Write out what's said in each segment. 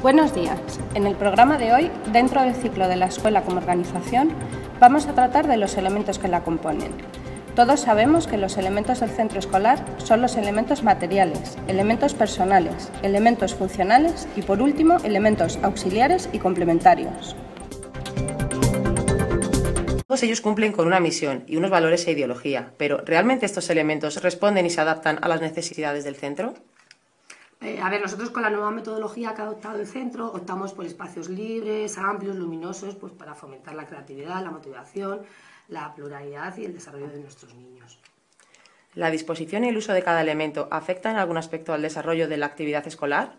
Buenos días. En el programa de hoy, dentro del ciclo de la escuela como organización, vamos a tratar de los elementos que la componen. Todos sabemos que los elementos del centro escolar son los elementos materiales, elementos personales, elementos funcionales y, por último, elementos auxiliares y complementarios. Todos ellos cumplen con una misión y unos valores e ideología, pero ¿realmente estos elementos responden y se adaptan a las necesidades del centro? Nosotros con la nueva metodología que ha adoptado el centro optamos por espacios libres, amplios, luminosos, pues para fomentar la creatividad, la motivación, la pluralidad y el desarrollo de nuestros niños. ¿La disposición y el uso de cada elemento afecta en algún aspecto al desarrollo de la actividad escolar?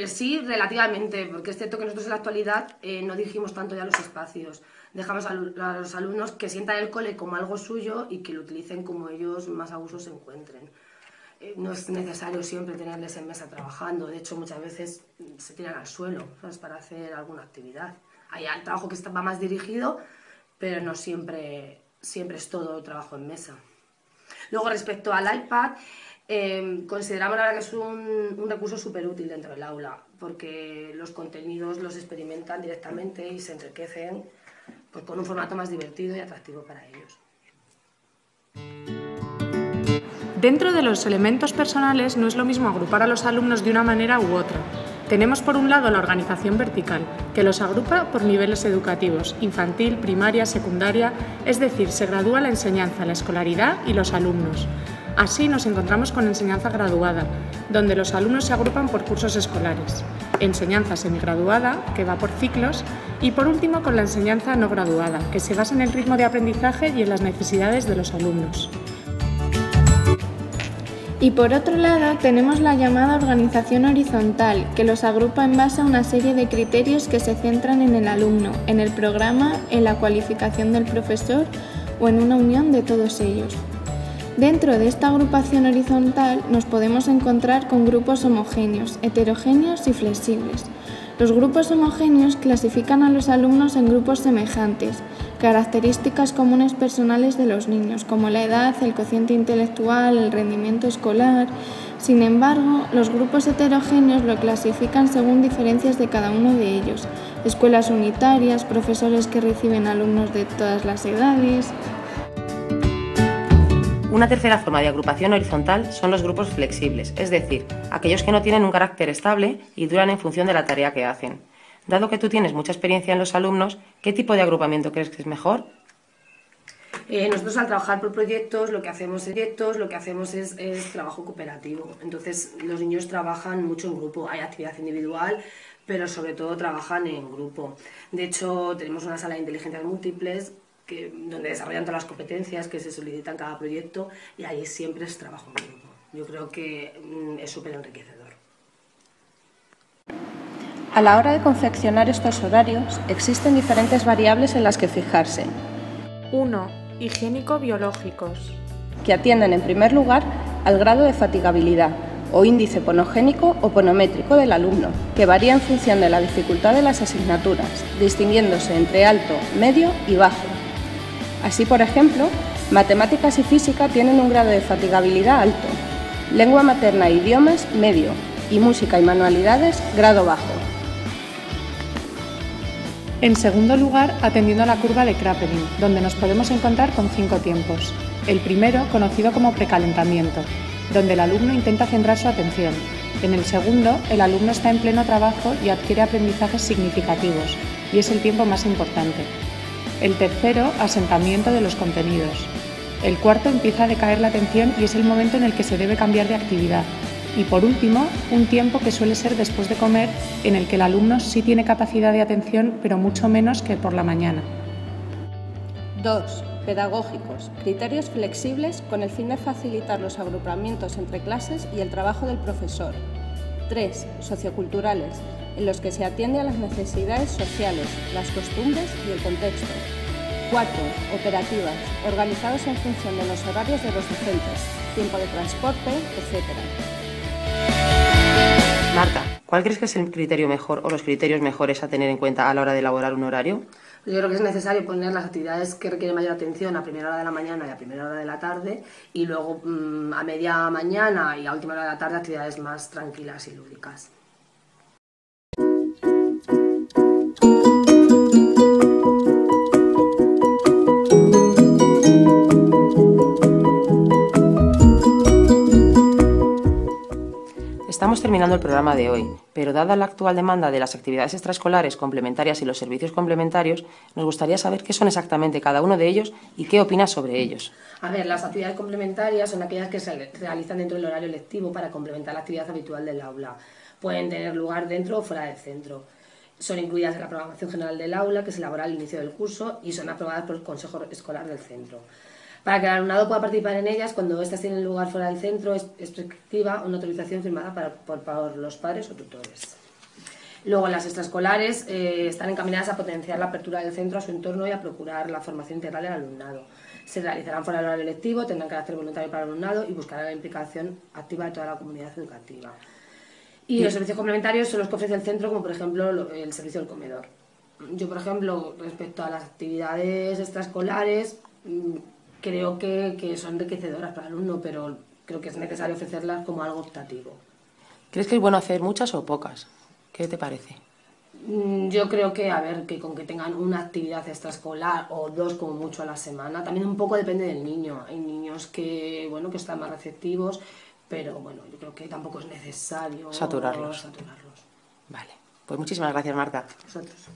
Sí, relativamente, porque es cierto que nosotros en la actualidad no dirigimos tanto ya los espacios. Dejamos a los alumnos que sientan el cole como algo suyo y que lo utilicen como ellos más a uso se encuentren. No es necesario siempre tenerles en mesa trabajando, de hecho muchas veces se tiran al suelo, ¿sabes?, para hacer alguna actividad. Hay el trabajo que va más dirigido, pero no siempre es todo trabajo en mesa. Luego, respecto al iPad, consideramos la verdad que es un recurso súper útil dentro del aula, porque los contenidos los experimentan directamente y se enriquecen pues, con un formato más divertido y atractivo para ellos. Dentro de los elementos personales no es lo mismo agrupar a los alumnos de una manera u otra. Tenemos por un lado la organización vertical, que los agrupa por niveles educativos, infantil, primaria, secundaria, es decir, se gradúa la enseñanza, la escolaridad y los alumnos. Así nos encontramos con enseñanza graduada, donde los alumnos se agrupan por cursos escolares, enseñanza semigraduada, que va por ciclos, y por último con la enseñanza no graduada, que se basa en el ritmo de aprendizaje y en las necesidades de los alumnos. Y por otro lado tenemos la llamada organización horizontal, que los agrupa en base a una serie de criterios que se centran en el alumno, en el programa, en la cualificación del profesor o en una unión de todos ellos. Dentro de esta agrupación horizontal nos podemos encontrar con grupos homogéneos, heterogéneos y flexibles. Los grupos homogéneos clasifican a los alumnos en grupos semejantes, características comunes personales de los niños, como la edad, el cociente intelectual, el rendimiento escolar. Sin embargo, los grupos heterogéneos lo clasifican según diferencias de cada uno de ellos, escuelas unitarias, profesores que reciben alumnos de todas las edades. Una tercera forma de agrupación horizontal son los grupos flexibles, es decir, aquellos que no tienen un carácter estable y duran en función de la tarea que hacen. Dado que tú tienes mucha experiencia en los alumnos, ¿qué tipo de agrupamiento crees que es mejor? Nosotros al trabajar por proyectos lo que hacemos es trabajo cooperativo. Entonces los niños trabajan mucho en grupo, hay actividad individual, pero sobre todo trabajan en grupo. De hecho, tenemos una sala de inteligencias múltiples donde desarrollan todas las competencias que se solicitan en cada proyecto y ahí siempre es trabajo en grupo. Yo creo que es súper enriquecedor. A la hora de confeccionar estos horarios, existen diferentes variables en las que fijarse. 1. Higiénico-biológicos, que atienden en primer lugar al grado de fatigabilidad o índice ponogénico o ponométrico del alumno, que varía en función de la dificultad de las asignaturas, distinguiéndose entre alto, medio y bajo. Así, por ejemplo, matemáticas y física tienen un grado de fatigabilidad alto, lengua materna e idiomas medio y música y manualidades grado bajo. En segundo lugar, atendiendo a la curva de Kraepelin, donde nos podemos encontrar con 5 tiempos. El primero, conocido como precalentamiento, donde el alumno intenta centrar su atención. En el segundo, el alumno está en pleno trabajo y adquiere aprendizajes significativos, y es el tiempo más importante. El tercero, asentamiento de los contenidos. El cuarto, empieza a decaer la atención y es el momento en el que se debe cambiar de actividad. Y por último, un tiempo que suele ser después de comer, en el que el alumno sí tiene capacidad de atención, pero mucho menos que por la mañana. 2. Pedagógicos. Criterios flexibles con el fin de facilitar los agrupamientos entre clases y el trabajo del profesor. 3. Socioculturales, en los que se atiende a las necesidades sociales, las costumbres y el contexto. 4. Operativas, organizados en función de los horarios de los docentes, tiempo de transporte, etc. Marta, ¿cuál crees que es el criterio mejor o los criterios mejores a tener en cuenta a la hora de elaborar un horario? Yo creo que es necesario poner las actividades que requieren mayor atención a primera hora de la mañana y a primera hora de la tarde, y luego a media mañana y a última hora de la tarde actividades más tranquilas y lúdicas. Estamos terminando el programa de hoy, pero dada la actual demanda de las actividades extraescolares complementarias y los servicios complementarios, nos gustaría saber qué son exactamente cada uno de ellos y qué opinas sobre ellos. A ver, las actividades complementarias son aquellas que se realizan dentro del horario lectivo para complementar la actividad habitual del aula. Pueden tener lugar dentro o fuera del centro. Son incluidas en la programación general del aula, que se elabora al inicio del curso, y son aprobadas por el Consejo Escolar del centro. Para que el alumnado pueda participar en ellas, cuando éstas tienen lugar fuera del centro, es prescriptiva una autorización firmada por los padres o tutores. Luego, las extraescolares están encaminadas a potenciar la apertura del centro a su entorno y a procurar la formación integral del alumnado. Se realizarán fuera del horario lectivo, tendrán carácter voluntario para el alumnado y buscarán la implicación activa de toda la comunidad educativa. Y los servicios complementarios son los que ofrece el centro, como por ejemplo el servicio del comedor. Yo, por ejemplo, respecto a las actividades extraescolares, creo que son enriquecedoras para el alumno, pero creo que es necesario ofrecerlas como algo optativo. ¿Crees que es bueno hacer muchas o pocas? ¿Qué te parece? Yo creo que, a ver, que con que tengan una actividad extraescolar o dos como mucho a la semana, también un poco depende del niño. Hay niños que, bueno, que están más receptivos, pero bueno, yo creo que tampoco es necesario saturarlos. saturarlos. Vale, pues muchísimas gracias, Marta. Nosotros.